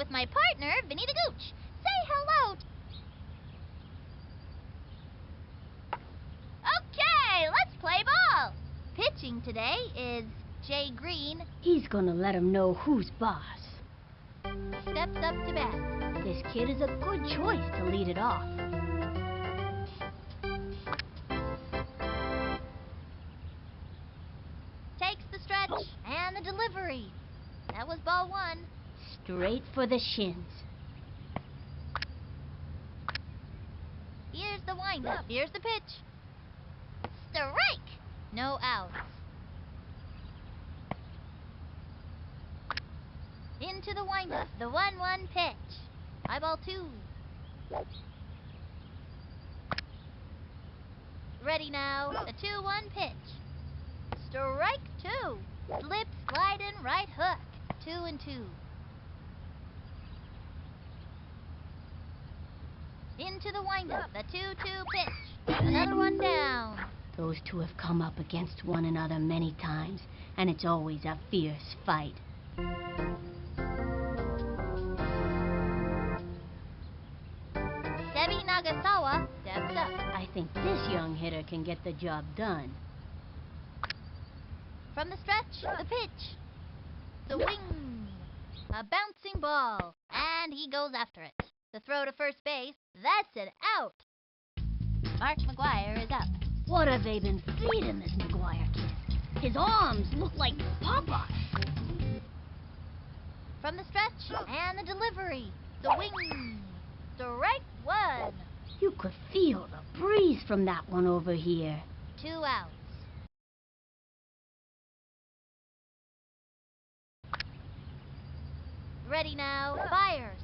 with my partner, Vinny the Gooch. Say hello. Okay, let's play ball. Pitching today is Jay Green. He's gonna let him know who's boss. Steps up to bat. This kid is a good choice to lead it off. Takes the stretch and the delivery. That was ball one. Straight for the shins. Here's the windup. Here's the pitch. Strike! No outs. Into the windup. The 1-1 pitch. High ball two. Ready now. The 2-1 pitch. Strike two. Slip, sliding, right hook. 2-2. Into the windup. The 2-2 pitch. Another one down. Those two have come up against one another many times, and it's always a fierce fight. Debbie Nagasawa steps up. I think this young hitter can get the job done. From the stretch, the pitch. The wing. A bouncing ball. And he goes after it. The throw to first base. That's an out. Mark McGuire is up. What have they been feeding this McGuire kid? His arms look like Popeyes. From the stretch and the delivery. The wing. Strike one. You could feel the breeze from that one over here. 2 outs. Ready now. Fires.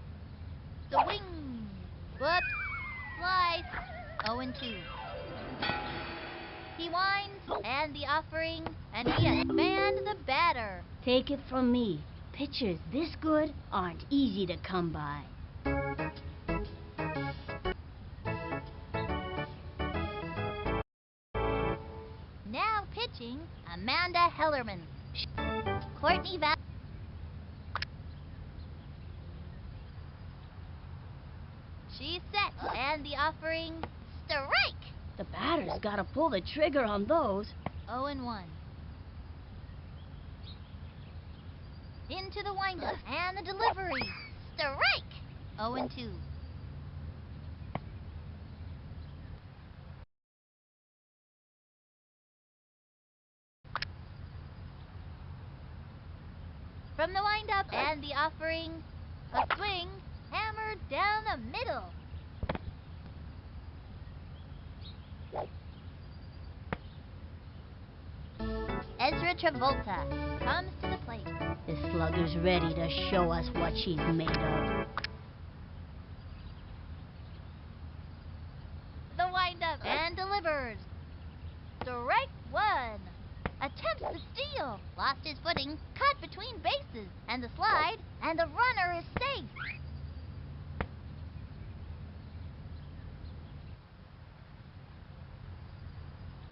The wing. Whoops. Slice. 0-2. He winds, and the offering, and he has fanned the batter. Take it from me. Pitchers this good aren't easy to come by. Now pitching, Amanda Hellerman. Courtney Val. She's set, and the offering, strike! The batter's gotta pull the trigger on those. 0-1. Into the windup, and the delivery, strike! 0-2. From the windup, and the offering, a swing, hammered down the middle. Ezra Travolta comes to the plate. This slugger's ready to show us what she's made of. The windup and delivers. Strike one. Attempts to steal. Lost his footing. Caught between bases. And the slide. And the runner is safe.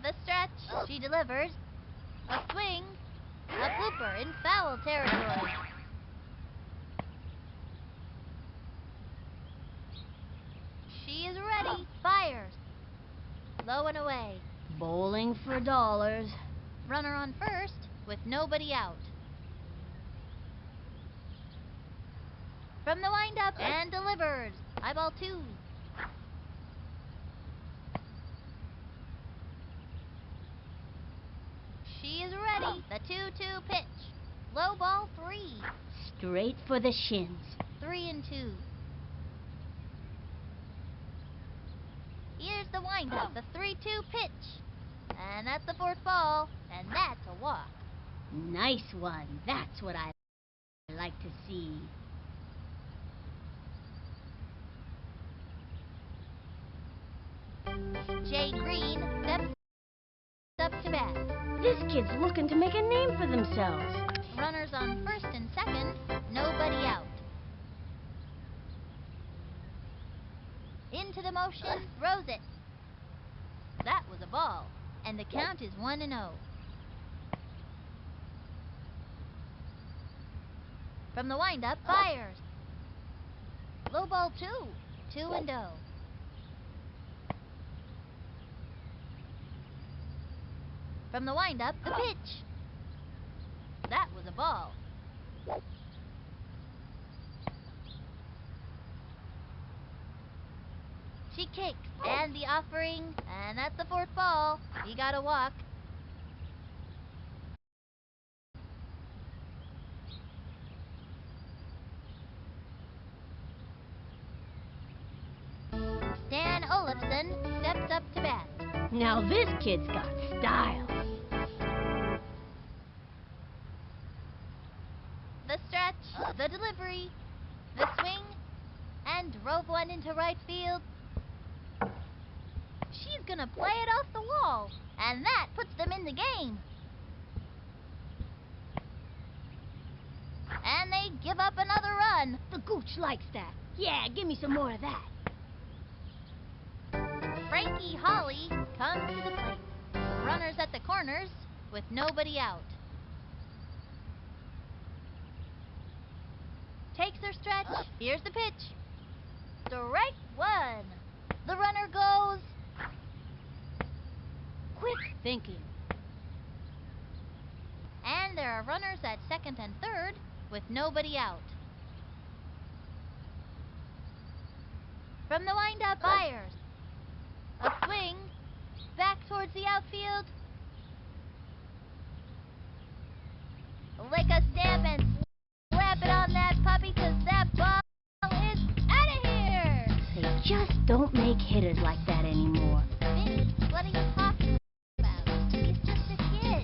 The stretch. She delivers. A swing. A blooper in foul territory. She is ready. Fires. Low and away. Bowling for dollars. Runner on first with nobody out. From the windup and delivers. High ball two. She is ready. The 2-2 pitch. Low ball three. Straight for the shins. 3-2. Here's the windup. The 3-2 pitch. And that's the fourth ball. And that's a walk. Nice one. That's what I like to see. Jay Green steps up to bat. This kid's looking to make a name for themselves. Runners on first and second. Nobody out. Into the motion. Throws it. That was a ball. And the count is 1-0. From the windup, fires. Low ball 2. 2-0. From the windup, the pitch. That was a ball. She kicks, and the offering, and that's the fourth ball. He got a walk. Dan Olafson steps up to bat. Now this kid's got style. The stretch, the delivery, the swing, and drove one into right field. She's gonna play it off the wall, and that puts them in the game. And they give up another run. The gooch likes that. Yeah, give me some more of that. Frankie Holly comes to the plate. Runners at the corners with nobody out. Takes her stretch. Here's the pitch. Strike one. The runner goes. Quick thinking. And there are runners at second and third with nobody out. From the windup, Byers. A swing. Back towards the outfield. Lick a stamp and slap it on that puppy, 'cause that ball is out of here. They just don't make hitters like that anymore. Vinny, what are you talking about? He's just a kid.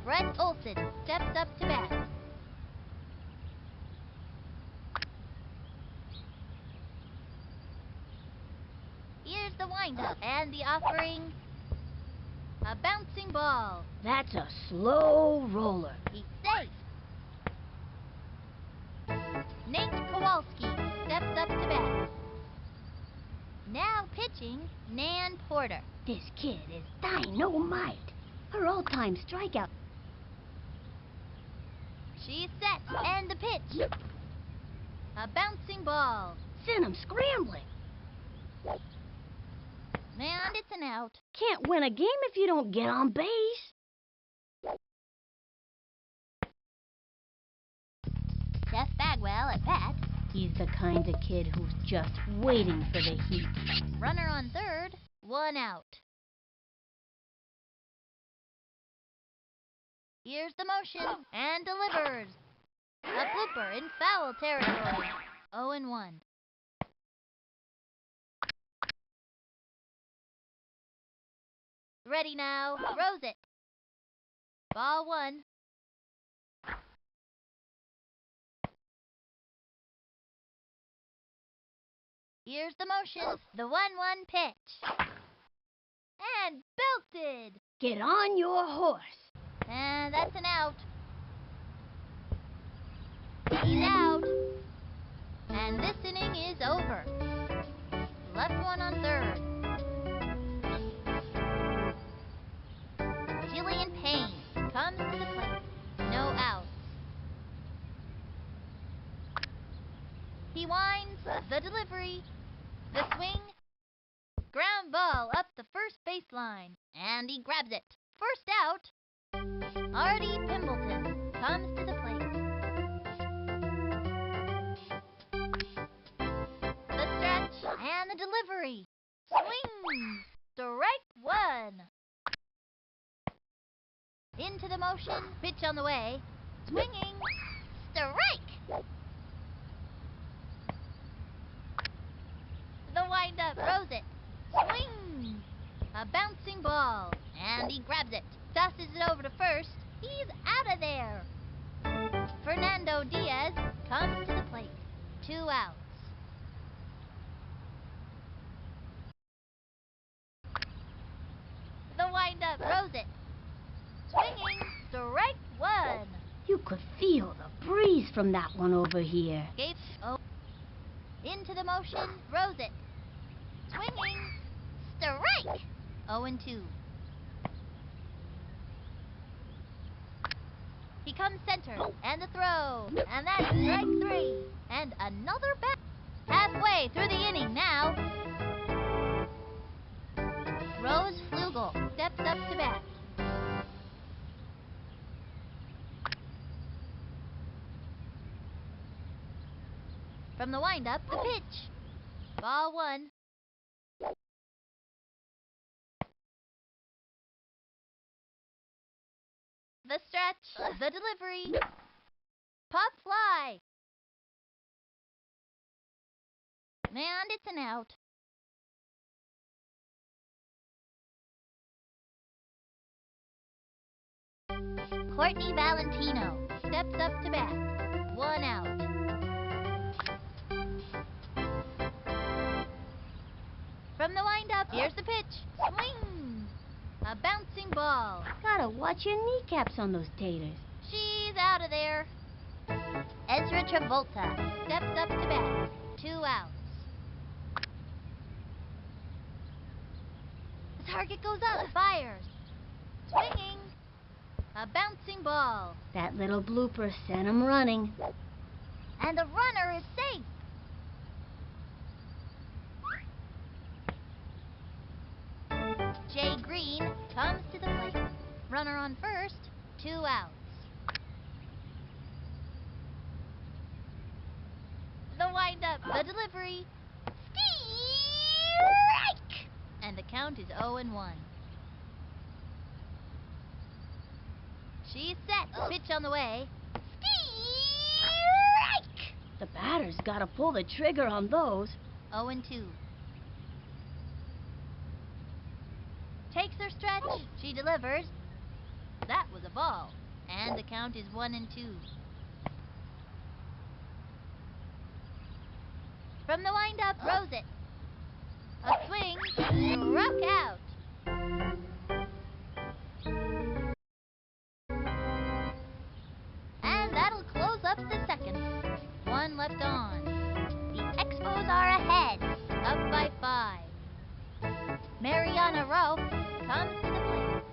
Brett Olson steps up to bat. Here's the windup and the offering. A bouncing ball. That's a slow roller. He's safe. Nate Kowalski steps up to bat. Now pitching, Nan Porter. This kid is dynamite. Her all-time strikeout. She's set, and the pitch. A bouncing ball. Send 'em scrambling. And it's an out. Can't win a game if you don't get on base. Jeff Bagwell at bat. He's the kind of kid who's just waiting for the heat. Runner on third, 1 out. Here's the motion, and delivers. A blooper in foul territory. 0-1. Ready now, throws it. Ball 1. Here's the motion, the 1-1 pitch. And belted. Get on your horse. And that's an out. He's out. And this inning is over. Left one on third. Jillian Payne comes to the plate. No outs. He winds, the delivery, the swing. Ground ball up the first baseline. And he grabs it. First out. Artie Pimbleton comes to the plate. The stretch and the delivery. Swing. Strike one. Into the motion. Pitch on the way. Swinging. Strike. The windup throws it. Swing. A bouncing ball. And he grabs it. Tosses it over to first. He's out of there. Fernando Diaz comes to the plate. 2 outs. The windup throws it. Swinging. Strike one. could feel the breeze from that one over here. Gave into the motion, throws it. Swinging. Strike! 0-2. He comes center, and the throw. And that's strike 3. And another bat. Halfway through the inning now. Throws Flugel. Steps up to bat. From the windup, the pitch. Ball 1. The stretch. The delivery. Pop fly. And it's an out. Courtney Valentino steps up to bat. 1 out. From the windup, here's the pitch. Swing! A bouncing ball. Gotta watch your kneecaps on those taters. She's out of there. Ezra Travolta steps up to bat. 2 outs. The target goes up. Fires. Swinging. A bouncing ball. That little blooper sent him running. And the runner is safe. Jay Green comes to the plate. Runner on first. 2 outs. The windup. The delivery. Strike! And the count is 0-1. She's set. Pitch on the way. Strike! The batter's gotta pull the trigger on those. 0-2. Takes her stretch. She delivers. That was a ball. And the count is 1-2. From the windup, throws it. A swing. Struck out. And that'll close up the second. 1 left on. The Expos are ahead. Up by 5. Mariana Rowe comes to the plate.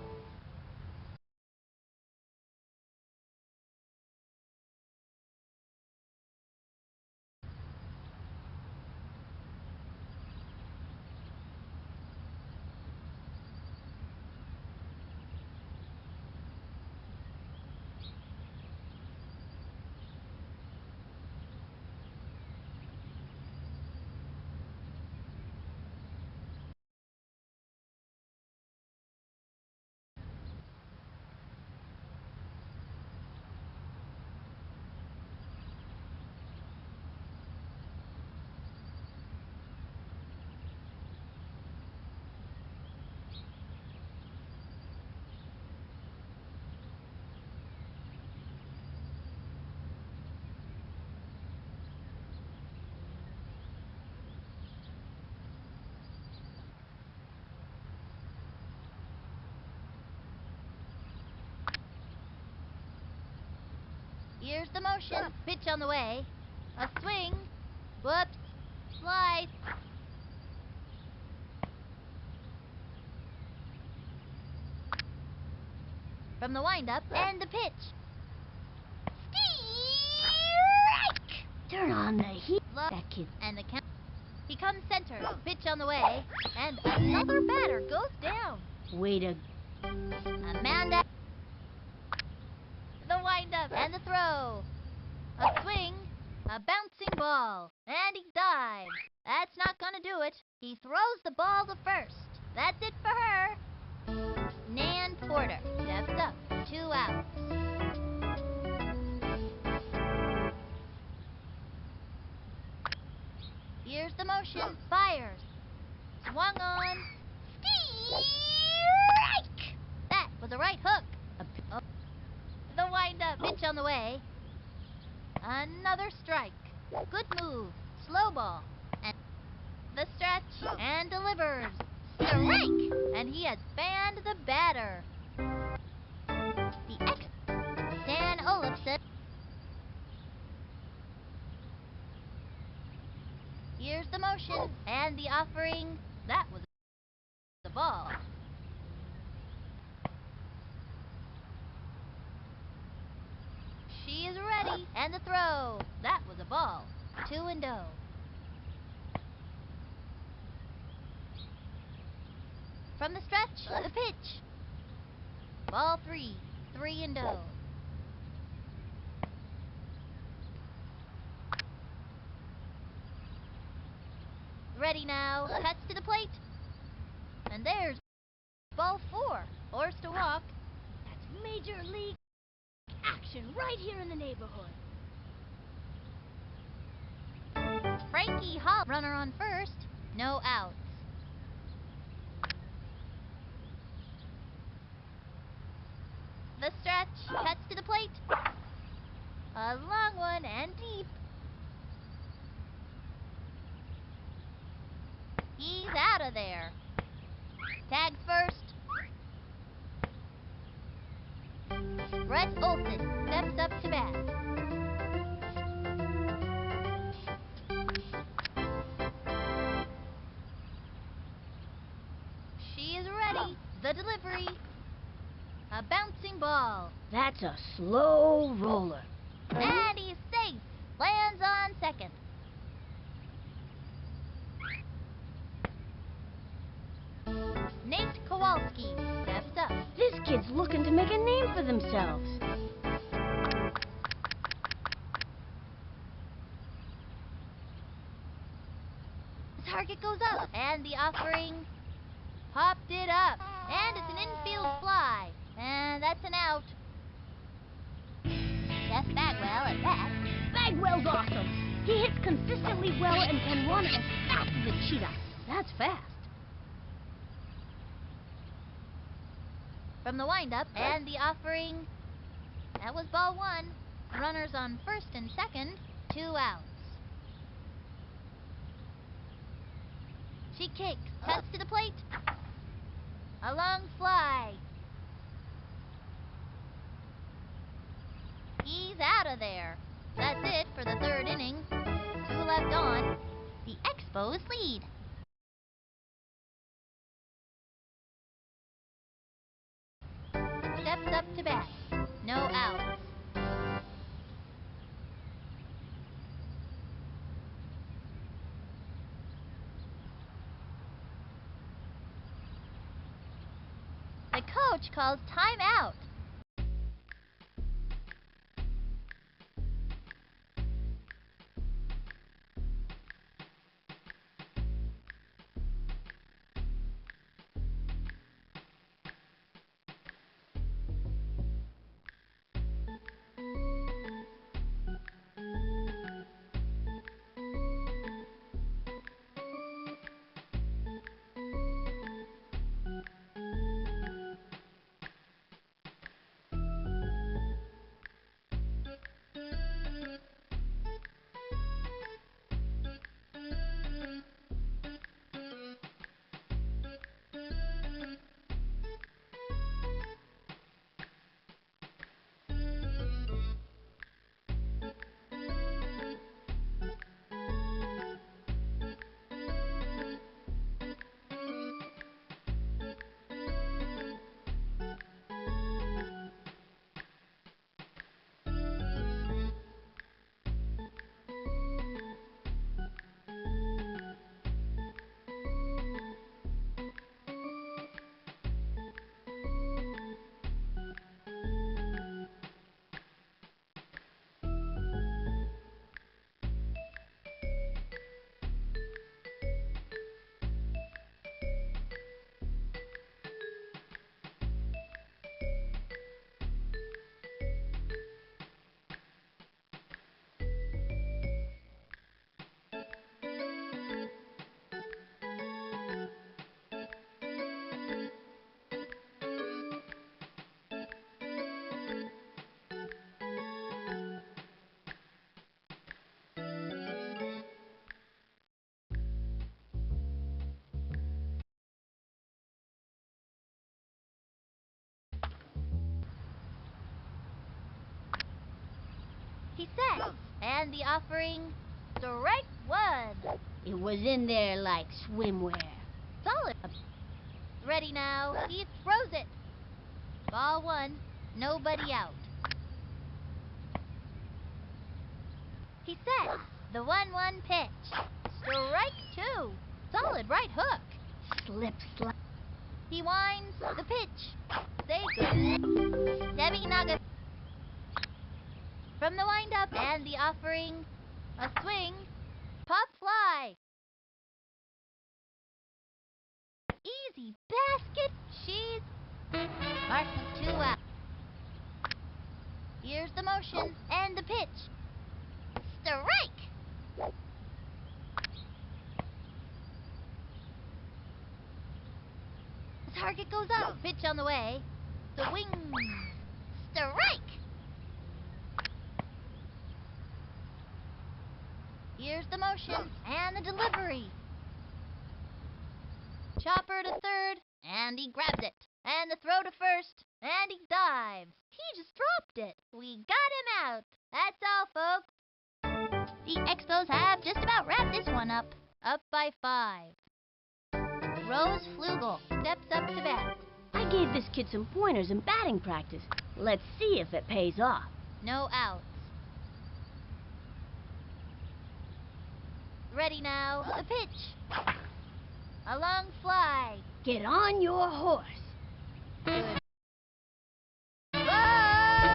Here's the motion. Pitch on the way. A swing. Whoops. Slice. From the windup and the pitch. Strike! Turn on the heat. Look. That kid. And the count. He comes center. Pitch on the way. And another batter goes down. Way to... Amanda. The windup and the throw. A swing. A bouncing ball. And he dives. That's not gonna do it. He throws the ball to first. That's it for her. Nan Porter steps up. 2 outs. Here's the motion. Fires. Swung on. Strike! That was a right hook. The windup. Pitch on the way. Another strike. Good move. Slow ball. And the stretch. And delivers. Strike! And he has fanned the batter. The Dan Olafson the motion, and the offering. That was the ball. She is ready, and the throw. That was a ball. 2-0. From the stretch, the pitch. Ball 3, 3-0. Ready now, cuts to the plate. And there's ball 4, forced to walk. That's major league action right here in the neighborhood. Frankie Hall, runner on first, no outs. The stretch, cuts to the plate. A long one and deep. He's out of there. Tags first. Brett Olson steps up to bat. She is ready. The delivery. A bouncing ball. That's a slow roller. And he's safe. Lands on second. Nate Kowalski steps up. This kid's looking to make a name for themselves. The target goes up, and the offering popped it up. And it's an infield fly. And that's an out. Jeff Bagwell at bat. Bagwell's awesome. He hits consistently well and can run as fast as a cheetah. That's fast. From the windup, and the offering. That was ball 1. Runners on first and second, 2 outs. She kicks, cuts to the plate. A long fly. He's out of there. That's it for the third inning. 2 left on. The Expos lead. Steps up to bat. No outs. The coach calls timeout. He sets, and the offering. Strike one. It was in there like swimwear. Solid. Ready now. He throws it. Ball one. Nobody out. He sets the 1-1 pitch. Strike two. Solid right hook. Slip, slap. He winds the pitch. Stay good. Demi Nugget. From the windup and the offering. A swing. Pop fly. Easy basket. She's marked with 2 out. Here's the motion and the pitch. Strike. The target goes up. Pitch on the way. Swing. Strike. Here's the motion and the delivery. Chopper to third, and he grabs it. And the throw to first, and he dives. He just dropped it. We got him out. That's all, folks. The Expos have just about wrapped this one up. Up by 5. Rose Flugel steps up to bat. I gave this kid some pointers in batting practice. Let's see if it pays off. No outs. Ready now. The pitch. A long fly. Get on your horse. Good. Ball!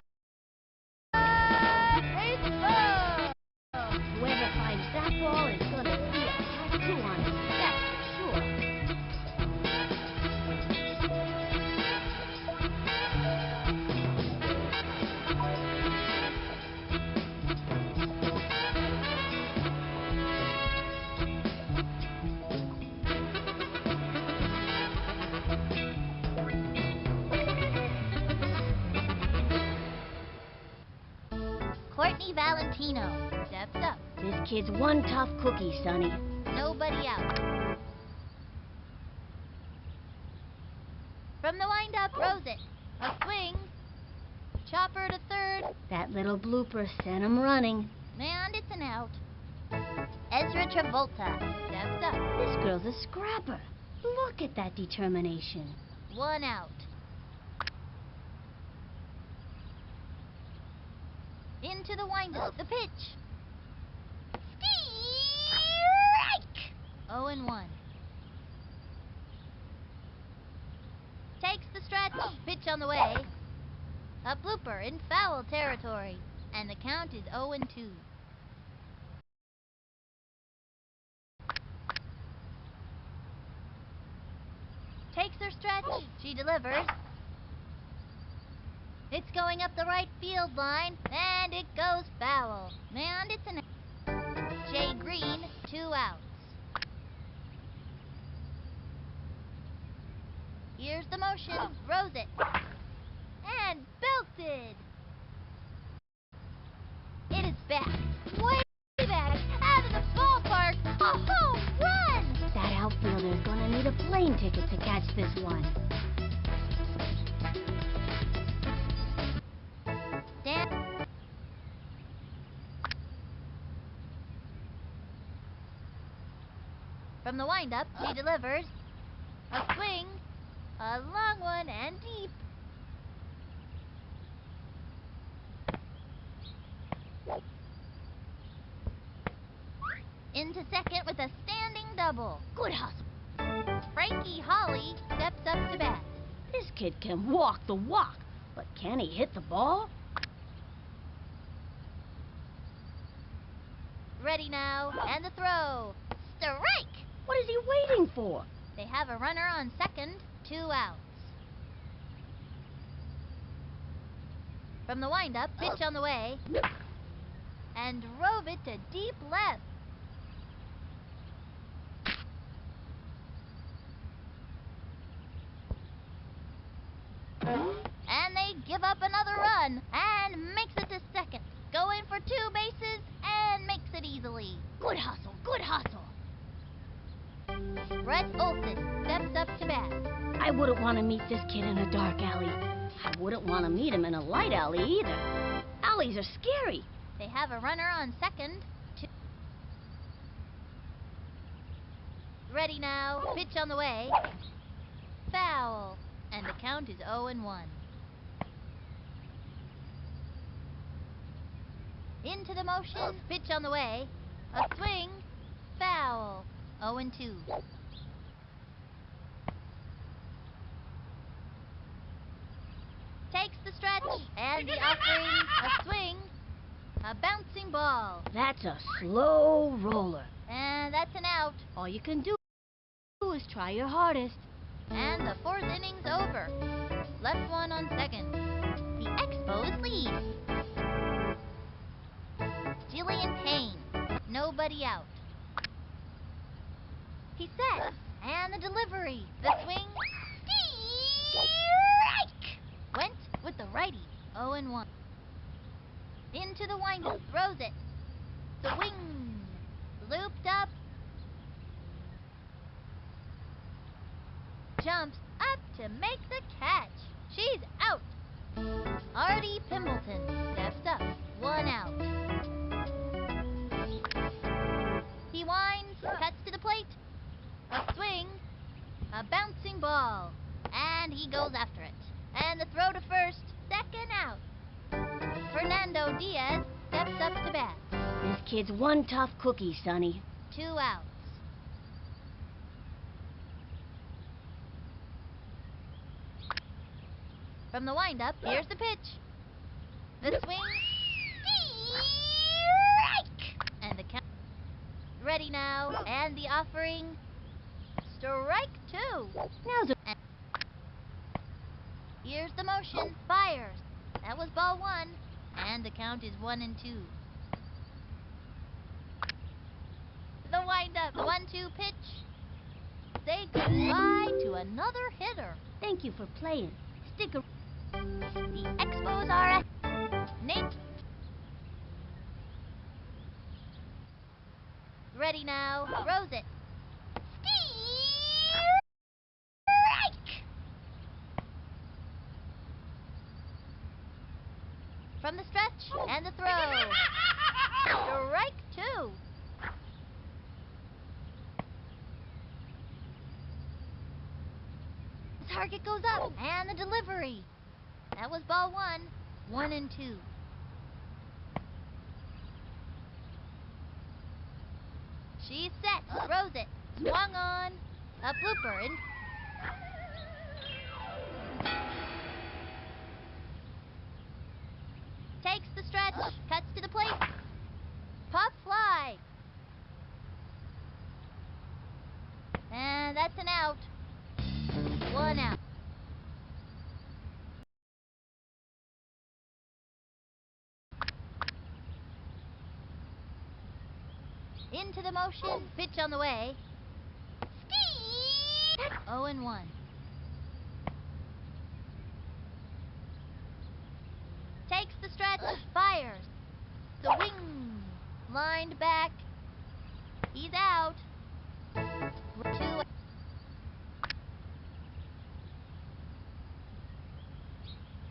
Baseball! Whoever finds that ball is gonna be a tattoo on his back for sure. Courtney Valentino steps up. This kid's one tough cookie, Sonny. Nobody out. From the windup, throws it. A swing. Chopper to third. That little blooper sent him running. And it's an out. Ezra Travolta steps up. This girl's a scrapper. Look at that determination. 1 out. Into the windup. The pitch. Strike! 0-1. Takes the stretch. Pitch on the way. A blooper in foul territory. And the count is 0-2. Takes her stretch. She delivers. It's going up the right field line, and it goes foul. And it's an out. Jay Green, 2 outs. Here's the motion. Throws it. And belted. It is back. Way back. Out of the ballpark. A home run. That outfielder's gonna need a plane ticket to catch this one. Dan. From the windup, she delivers. A swing. A long one and deep. Into second with a standing double. Good hustle. Frankie Holly steps up to bat. This kid can walk the walk, but can he hit the ball? Ready now, and the throw. Strike! What is he waiting for? They have a runner on second, 2 outs. From the windup, pitch on the way. And drove it to deep left. And they give up another run and makes it to second. Going for 2 bases and makes it easily. Good hustle, good hustle. Brett Olson steps up to bat. I wouldn't want to meet this kid in a dark alley. I wouldn't want to meet him in a light alley either. Alleys are scary. They have a runner on second, Ready now. Pitch on the way. Foul. And the count is 0-1. Into the motion. Pitch on the way. A swing. Foul. 0-2. Takes the stretch. And the offering. A swing. A bouncing ball. That's a slow roller. And that's an out. All you can do is try your hardest. And the fourth inning's over. Left one on second. The Expos lead. Jillian Payne. Nobody out. He sets. And the delivery. The swing. Strike! Went with the righty. 0-1. Into the windup. Throws it. The wing. Looped up. Jumps up to make the catch. She's out. Artie Pimbleton steps up. 1 out. He winds, cuts to the plate. A swing. A bouncing ball. And he goes after it. And the throw to first. Second out. Fernando Diaz steps up to bat. This kid's one tough cookie, Sonny. 2 outs. From the windup, here's the pitch. The swing. Strike! And the count. Ready now. And the offering. Strike 2. Now's a... And here's the motion. Fires. That was ball 1. And the count is 1-2. The windup. The 1-2 pitch. Say goodbye to another hitter. Thank you for playing. Stick around. The Expos are at Nate. Ready now. Throws it. Strike! From the stretch and the throw. Strike 2. The target goes up and the delivery. That was ball 1. 1-2. She's set. Throws it. Swung on. A blooper in. Takes the stretch. Cuts to the plate. Pop fly. And that's an out. 1 out. Into the motion. Pitch on the way. 0-1. Takes the stretch. Fires. The wing. Lined back. He's out. 2.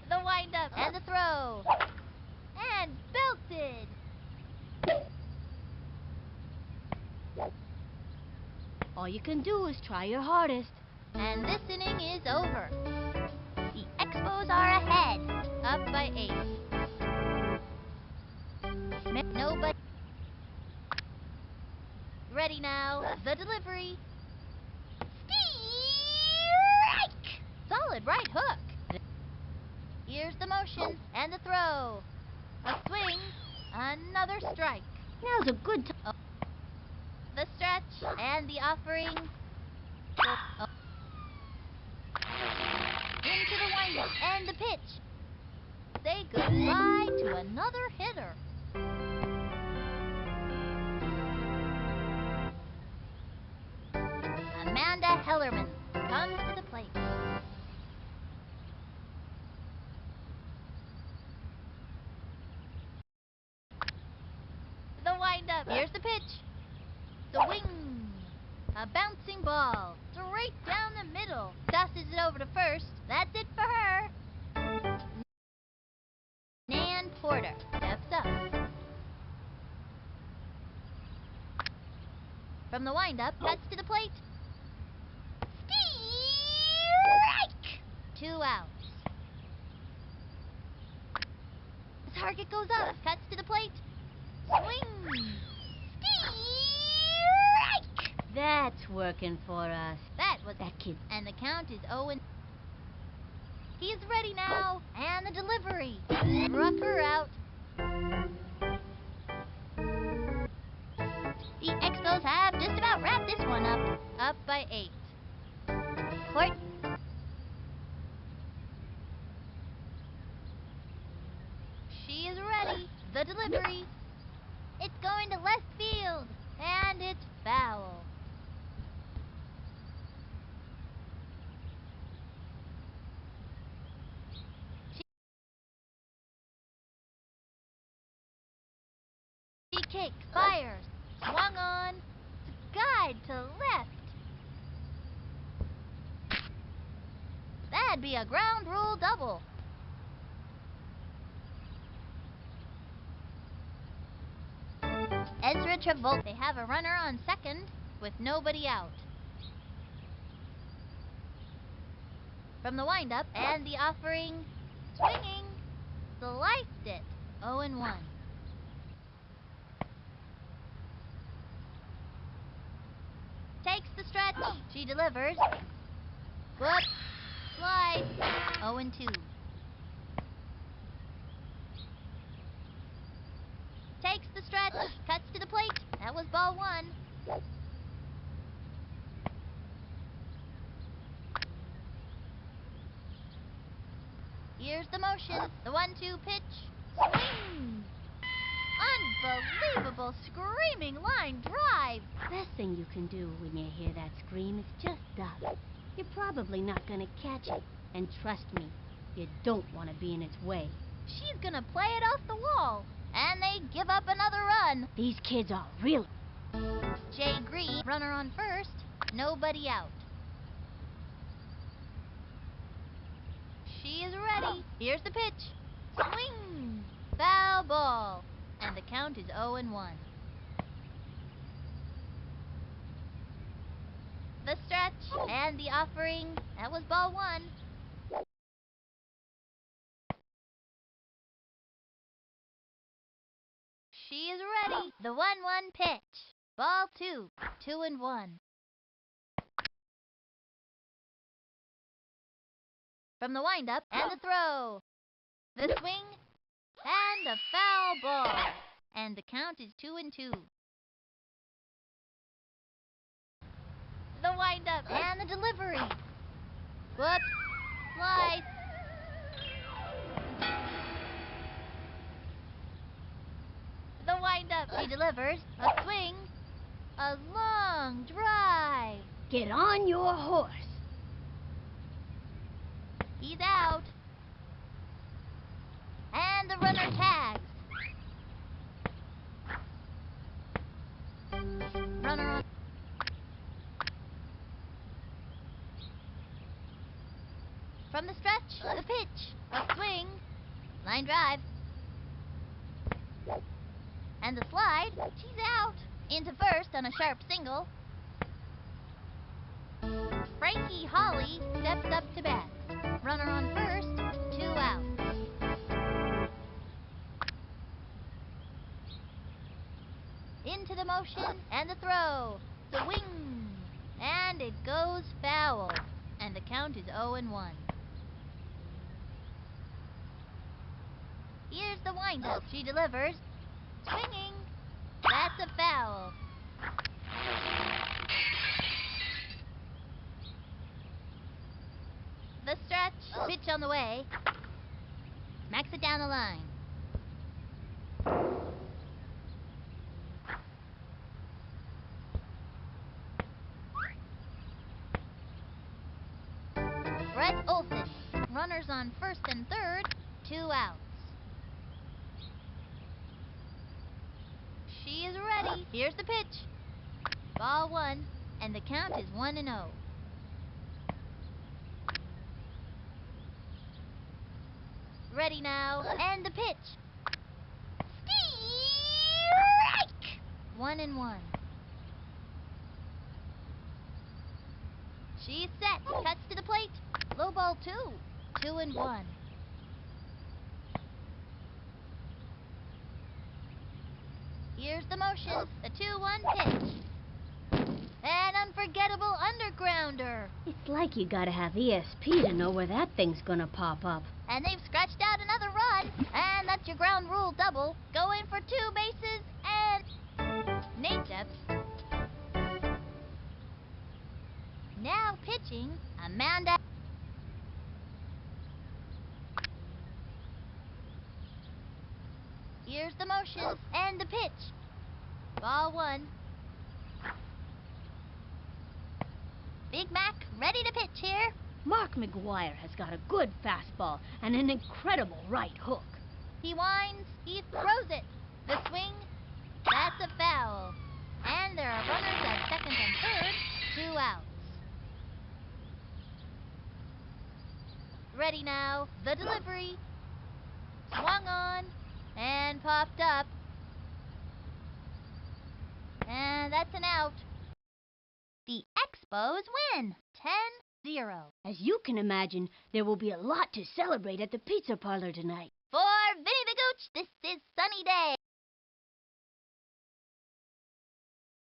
The windup and the throw. And belted. All you can do is try your hardest. And this inning is over. The Expos are ahead. Up by 8. Nobody. Ready now. The delivery. Strike! Solid right hook. Here's the motion and the throw. A swing. Another strike. Now's a good time. The stretch and the offering. Into the windup and the pitch. Say goodbye to another hitter. Amanda Hellerman comes to the plate. The windup. Here's the pitch. The wing. A bouncing ball. Straight down the middle. Tosses it over to first. That's it for her. Nan Porter steps up. From the windup, cuts to the plate. 2 outs. The target goes up, cuts to the plate. Swing! Strike! That's working for us. That was That kid. and the count is 0. He's ready now, and the delivery. Struck her out. The Expos have just about wrapped this one up by 8. Court. She is ready. The delivery. It's going to left field, and it's foul. She kicks, fires, swung on, skied to left. That'd be a ground rule double. Ezra Travolta. They have a runner on second with nobody out. From the windup and the offering, swinging, sliced it. 0-1. Takes the stretch. She delivers. Whoop. Slide. 0-2. Takes the stretch. Cuts to the plate. That was ball 1. Here's the motion. The 1-2 pitch. Swing! Unbelievable screaming line drive. Best thing you can do when you hear that scream is just duck. You're probably not gonna catch it. And trust me, you don't want to be in its way. She's gonna play it off the wall, and they give up another run. These kids are really... Jay Green, runner on first, nobody out. She is ready. Here's the pitch. Swing! Foul ball. And the count is 0-1. The stretch and the offering. That was ball 1. She is ready. The 1-1 pitch. Ball 2. 2-1. From the windup and the throw. The swing and the foul ball. And the count is 2-2. The windup and the delivery. Whoops. Slice. The windup. She delivers. A swing. A long drive. Get on your horse. He's out. And the runner tags. Runner on. From the stretch, the pitch, a swing, line drive. And the slide, she's out. Into first on a sharp single. Frankie Holly steps up to bat. Runner on first, 2 outs. Into the motion and the throw. Swing! And it goes foul. And the count is 0-1. Here's the windup. She delivers. Swinging. That's a foul. The stretch. Pitch on the way. Smacks it down the line. Brett Olson. Runners on first and third. 2 outs. She is ready. Here's the pitch. Ball 1. And the count is 1-0. Ready now. And the pitch. Strike! 1-1. She's set. Cuts to the plate. Low ball 2. 2-1. Here's the motion. The 2-1 pitch. An unforgettable undergrounder. It's like you gotta have ESP to know where that thing's gonna pop up. And they've scratched out another run. And that's your ground rule double. Going for 2 bases and Nate steps. Now pitching, Amanda. Here's the motion and the pitch. Ball 1. Big Mac ready to pitch here. Mark McGuire has got a good fastball and an incredible right hook. He winds, he throws it. The swing, that's a foul. And there are runners at second and third, 2 outs. Ready now, the delivery. Swung on and popped up. And that's an out. The Expos win, 10-0. As you can imagine, there will be a lot to celebrate at the pizza parlor tonight. For Vinny the Gooch, this is Sunny Day.